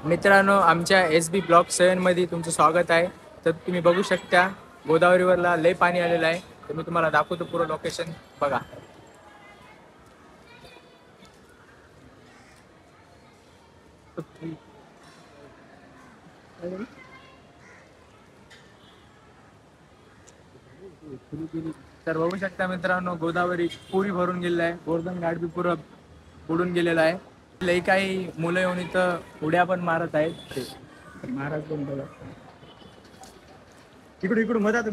मित्रांनो, आमच्या SB block 7 मध्ये तुमचं स्वागत आहे. तर तुम्ही बघू शकता गोदावरीवरला लय पाणी आलेलं आहे. तर मी तुम्हाला दाखवतो पूर्ण लोकेशन बघा. तर बघू शकता मित्रांनो, गोदावरी पुरी भरून गेलेला आहे. गोवर्धन घाट बी पुरं बुडून गेलेला आहे. लई काही मुलं येऊन इथं उड्या पण मारत आहेत. ते महाराज पण बघा इकडून इकडून मधात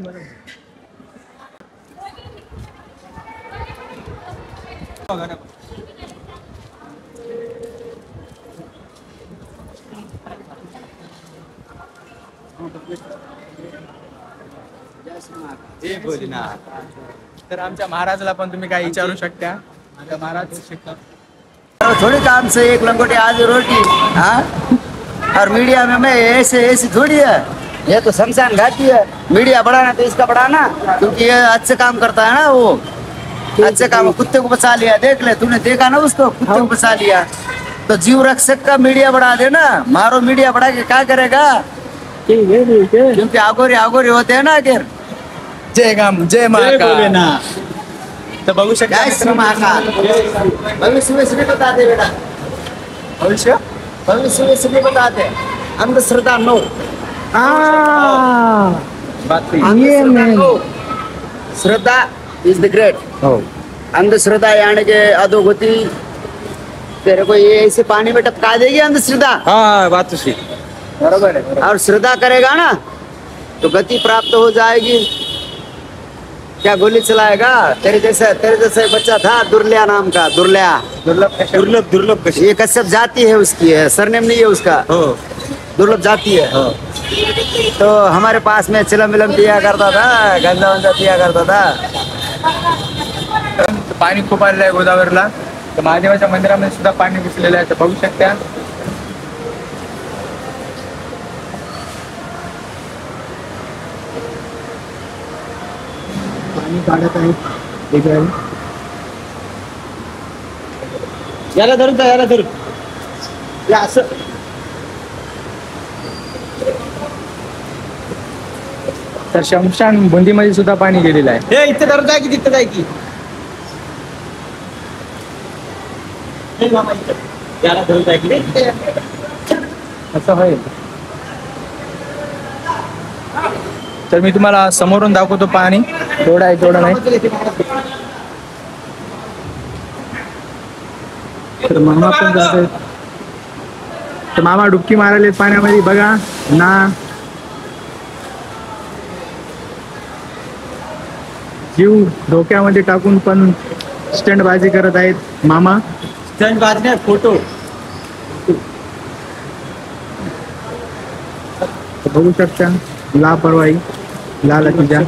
तर आमच्या महाराजला पण तुम्ही काय विचारू शकता. महाराज थोड़ी काम से एक लंगोटी आधी रोटी हाँ और मीडिया में मैं ऐसे ऐसी थोड़ी है, ये तो शमशान घाटी है. मीडिया बढ़ाना तो इसका बढ़ाना, क्योंकि ये अच्छे काम करता है ना. वो अच्छे काम, कुत्ते को बचा लिया, देख ले तूने देखा ना उसको, कुत्ते को बचा लिया. तो जीव रक्षक का मीडिया बढ़ा दे ना. मारो मीडिया बढ़ा के क्या करेगा, क्योंकि आगोरी आगोरी होते हैं ना. आखिर जय गाम जय महाकाल. तर बघू शकता जय श्री महाकाल. भविष्य में श्री बताते बेटा, भविष्य भविष्य में श्री बताते. अंधश्रद्धा नो. अंधश्रद्धा नो. श्रद्धा इज द ग्रेट. अंधश्रद्धा यानी के अधोगति. तेरे को ये ऐसे पानी में टपका देगी अंधश्रद्धा. हाँ बात तो सही बरोबर है. और श्रद्धा करेगा ना तो गति प्राप्त हो जाएगी. क्या गोली चलाएगा. तेरे जैसे बच्चा था दुर्ल्या नाम का. दुर्ल्या दुर्लभ दुर्लभ कशी. ये कश्यप जाति है उसकी, है सरनेम नहीं है उसका. दुर्लभ जाति है. तो हमारे पास में चिलम विलम पिया करता था, गंजा वंजा पिया करता था. पाणी खूप आलेलं आहे गोदावरीला. तर महादेवाच्या मंदिरामध्ये सुद्धा पाणी घुसलेलं आहे. तर बघू शकता पाणी काढत आहे. याला धरून जा, याला धरून या असं. तर शमशान बुंदीमध्ये सुद्धा पाणी गेलेलं आहे. हे इथे धरून जाय की तिथे जाय की. याला धरून जाय की असं होईल. तर मी तुम्हाला समोरून दाखवतो पाणी. थोडं आहे थोडं नाही. तर मामा पण जात आहेत. तर मामा डुबकी मारायला पाण्यामध्ये बघा ना. जीव डोक्यामध्ये टाकून पण स्टंटबाजी करत आहेत मामा. स्टंटबाजी नाही, फोटो. बघू शकता लापरवाही लाल तिच्या.